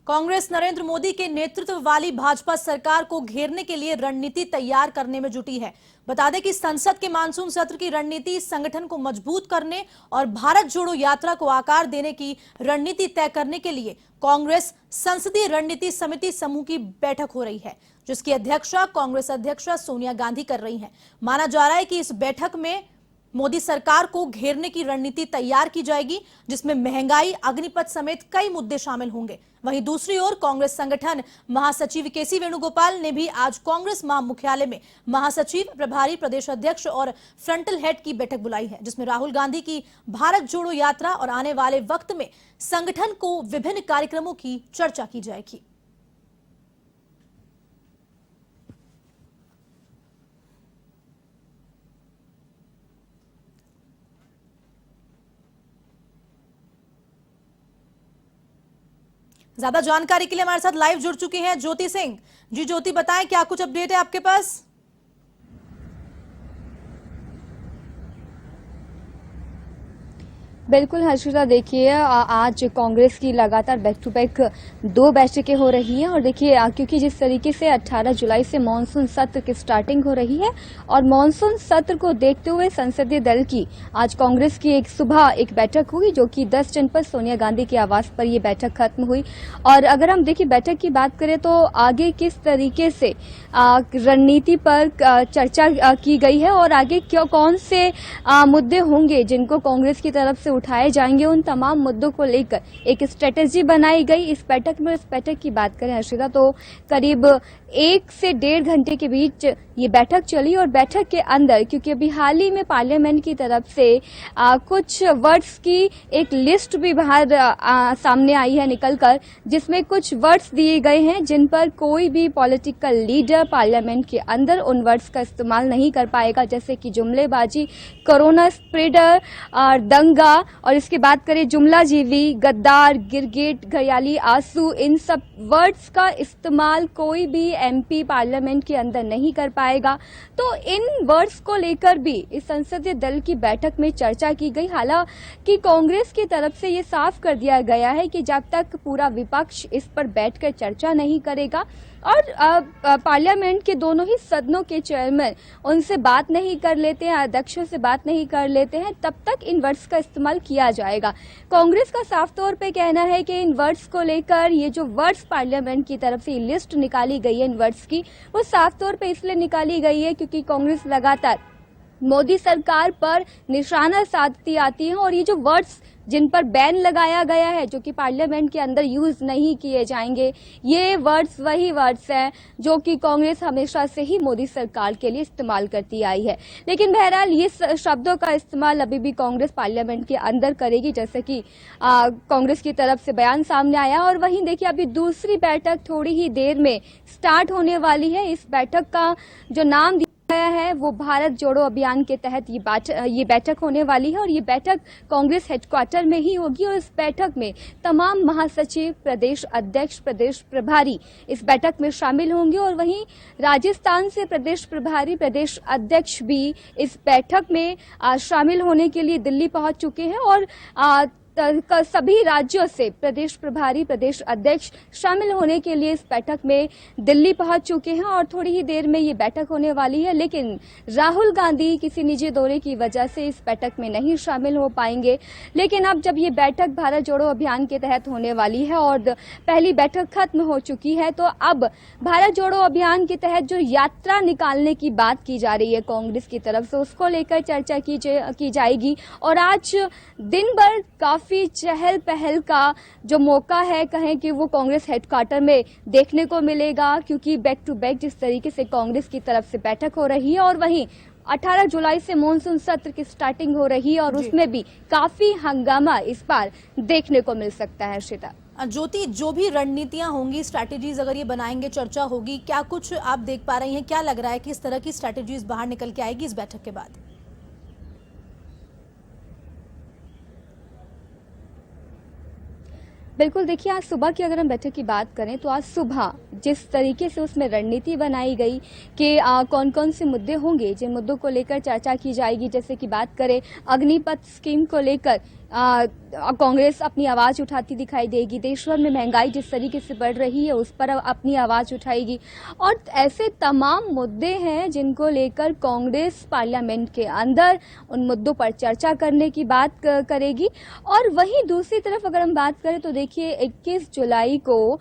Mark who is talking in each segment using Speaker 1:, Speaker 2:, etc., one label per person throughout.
Speaker 1: कांग्रेस नरेंद्र मोदी के नेतृत्व वाली भाजपा सरकार को घेरने के लिए रणनीति तैयार करने में जुटी है। बता दें कि संसद के मानसून सत्र की रणनीति संगठन को मजबूत करने और भारत जोड़ो यात्रा को आकार देने की रणनीति तय करने के लिए कांग्रेस संसदीय रणनीति समिति समूह की बैठक हो रही है, जिसकी अध्यक्षता कांग्रेस अध्यक्ष सोनिया गांधी कर रही हैं। माना जा रहा है कि इस बैठक में मोदी सरकार को घेरने की रणनीति तैयार की जाएगी, जिसमें महंगाई, अग्निपथ समेत कई मुद्दे शामिल होंगे। वहीं दूसरी ओर कांग्रेस संगठन महासचिव केसी वेणुगोपाल ने भी आज कांग्रेस मुख्यालय में महासचिव, प्रभारी प्रदेश अध्यक्ष और फ्रंटल हेड की बैठक बुलाई है, जिसमें राहुल गांधी की भारत जोड़ो यात्रा और आने वाले वक्त में संगठन को विभिन्न कार्यक्रमों की चर्चा की जाएगी। ज्यादा जानकारी के लिए हमारे साथ लाइव जुड़ चुकी हैं ज्योति सिंह जी। ज्योति, बताएं क्या कुछ अपडेट है आपके पास?
Speaker 2: बिल्कुल हर्षिता, देखिए आज कांग्रेस की लगातार बैक टू बैक 2 बैठकें हो रही हैं और देखिए क्योंकि जिस तरीके से 18 जुलाई से मानसून सत्र की स्टार्टिंग हो रही है और मानसून सत्र को देखते हुए संसदीय दल की आज कांग्रेस की सुबह एक बैठक हुई, जो कि 10 जनपद सोनिया गांधी के आवास पर ये बैठक खत्म हुई। और अगर हम देखिए बैठक की बात करें तो आगे किस तरीके से रणनीति पर चर्चा की गई है और आगे कौन से मुद्दे होंगे जिनको कांग्रेस की तरफ से उठाए जाएंगे, उन तमाम मुद्दों को लेकर एक स्ट्रेटेजी बनाई गई इस बैठक में। इस बैठक की बात करें हर्षिता तो करीब 1 से 1.5 घंटे के बीच ये बैठक चली और बैठक के अंदर क्योंकि अभी हाल ही में पार्लियामेंट की तरफ से कुछ वर्ड्स की एक लिस्ट भी बाहर सामने आई है निकलकर, जिसमें कुछ वर्ड्स दिए गए हैं जिन पर कोई भी पॉलिटिकल लीडर पार्लियामेंट के अंदर उन वर्ड्स का इस्तेमाल नहीं कर पाएगा, जैसे कि जुमलेबाजी, कोरोना स्प्रेडर, दंगा, और इसकी बात करें जुमलाजीवी, गद्दार, गिरगिट, घड़ियाली, आंसू, इन सब वर्ड्स का इस्तेमाल कोई भी एमपी पार्लियामेंट के अंदर नहीं कर पाएगा। तो इन वर्ड्स को लेकर भी इस संसदीय दल की बैठक में चर्चा की गई। हालांकि कांग्रेस की तरफ से ये साफ कर दिया गया है कि जब तक पूरा विपक्ष इस पर बैठकर चर्चा नहीं करेगा और पार्लियामेंट के दोनों ही सदनों के चेयरमैन उनसे बात नहीं कर लेते हैं, अध्यक्षों से बात नहीं कर लेते हैं, तब तक इन वर्ड्स का इस्तेमाल किया जाएगा। कांग्रेस का साफ तौर पे कहना है कि इन वर्ड्स को लेकर ये जो वर्ड्स पार्लियामेंट की तरफ से लिस्ट निकाली गई है इन वर्ड्स की, वो साफ तौर पे इसलिए निकाली गई है क्योंकि कांग्रेस लगातार मोदी सरकार पर निशाना साधती आती है और ये जो वर्ड्स जिन पर बैन लगाया गया है, जो कि पार्लियामेंट के अंदर यूज नहीं किए जाएंगे, ये वर्ड्स वही वर्ड्स हैं जो कि कांग्रेस हमेशा से ही मोदी सरकार के लिए इस्तेमाल करती आई है। लेकिन बहरहाल ये शब्दों का इस्तेमाल अभी भी कांग्रेस पार्लियामेंट के अंदर करेगी, जैसे कि कांग्रेस की तरफ से बयान सामने आया। और वहीं देखिए अभी दूसरी बैठक थोड़ी ही देर में स्टार्ट होने वाली है। इस बैठक का जो नाम गया है वो भारत जोड़ो अभियान के तहत ये बैठक होने वाली है और ये बैठक कांग्रेस हेडक्वार्टर में ही होगी और इस बैठक में तमाम महासचिव, प्रदेश अध्यक्ष, प्रदेश प्रभारी इस बैठक में शामिल होंगे और वहीं राजस्थान से प्रदेश प्रभारी, प्रदेश अध्यक्ष भी इस बैठक में शामिल होने के लिए दिल्ली पहुंच चुके हैं और सभी राज्यों से प्रदेश प्रभारी, प्रदेश अध्यक्ष शामिल होने के लिए इस बैठक में दिल्ली पहुंच चुके हैं और थोड़ी ही देर में ये बैठक होने वाली है। लेकिन राहुल गांधी किसी निजी दौरे की वजह से इस बैठक में नहीं शामिल हो पाएंगे। लेकिन अब जब ये बैठक भारत जोड़ो अभियान के तहत होने वाली है और पहली बैठक खत्म हो चुकी है, तो अब भारत जोड़ो अभियान के तहत जो यात्रा निकालने की बात की जा रही है कांग्रेस की तरफ से, उसको लेकर चर्चा की जाएगी। और आज दिन भर काफी चहल पहल का जो मौका है कहें कि वो कांग्रेस हेडक्वार्टर में देखने को मिलेगा, क्योंकि बैक टू बैक जिस तरीके से कांग्रेस की तरफ से बैठक हो रही है और वहीं 18 जुलाई से मानसून सत्र की स्टार्टिंग हो रही है और उसमें भी काफी हंगामा इस बार देखने को मिल सकता है। श्वेता,
Speaker 1: ज्योति, जो भी रणनीतियां होंगी, स्ट्रैटेजीज अगर ये बनाएंगे, चर्चा होगी, क्या कुछ आप देख पा रही हैं? क्या लग रहा है कि इस तरह की स्ट्रैटेजीज बाहर निकल के आएगी इस बैठक के बाद?
Speaker 2: बिल्कुल, देखिए आज सुबह की अगर हम बैठक की बात करें तो आज सुबह जिस तरीके से उसमें रणनीति बनाई गई कि कौन कौन से मुद्दे होंगे जिन मुद्दों को लेकर चर्चा की जाएगी, जैसे कि बात करें अग्निपथ स्कीम को लेकर कांग्रेस अपनी आवाज उठाती दिखाई देगी। देश भर में महंगाई जिस तरीके से बढ़ रही है उस पर अपनी आवाज उठाएगी और ऐसे तमाम मुद्दे हैं जिनको लेकर कांग्रेस पार्लियामेंट के अंदर उन मुद्दों पर चर्चा करने की बात करेगी। और वहीं दूसरी तरफ अगर हम बात करें तो देखिए 21 जुलाई को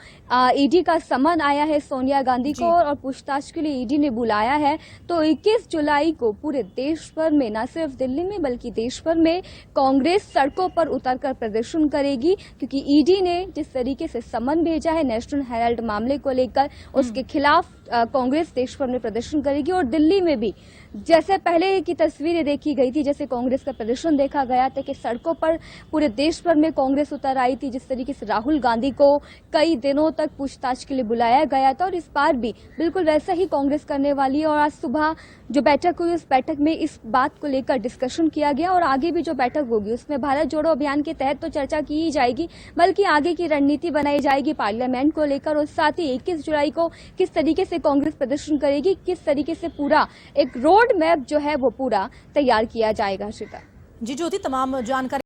Speaker 2: ईडी का समन आया है सोनिया गांधी को और पूछताछ के लिए ईडी ने बुलाया है। तो 21 जुलाई को पूरे देश भर में, न सिर्फ दिल्ली में बल्कि देश भर में कांग्रेस सड़कों पर उतरकर प्रदर्शन करेगी, क्योंकि ईडी ने जिस तरीके से समन भेजा है नेशनल हेराल्ड मामले को लेकर उसके खिलाफ कांग्रेस देश भर में प्रदर्शन करेगी। और दिल्ली में भी जैसे पहले की तस्वीरें देखी गई थी, जैसे कांग्रेस का प्रदर्शन देखा गया था कि सड़कों पर पूरे देश भर में कांग्रेस उतर आई थी, जिस तरीके से राहुल गांधी को कई दिनों तक पूछताछ के लिए बुलाया गया था, और इस बार भी बिल्कुल वैसा ही कांग्रेस करने वाली है। और आज सुबह जो बैठक हुई उस बैठक में इस बात को लेकर डिस्कशन किया गया और आगे भी जो बैठक होगी उसमें भारत जोड़ो अभियान के तहत तो चर्चा की ही जाएगी, बल्कि आगे की रणनीति बनाई जाएगी पार्लियामेंट को लेकर, और साथ ही 21 जुलाई को किस तरीके से कांग्रेस प्रदर्शन करेगी, किस तरीके से पूरा एक रोड मैप जो है वो पूरा तैयार किया जाएगा। श्रीता
Speaker 1: जी ज्योति, तमाम जानकारी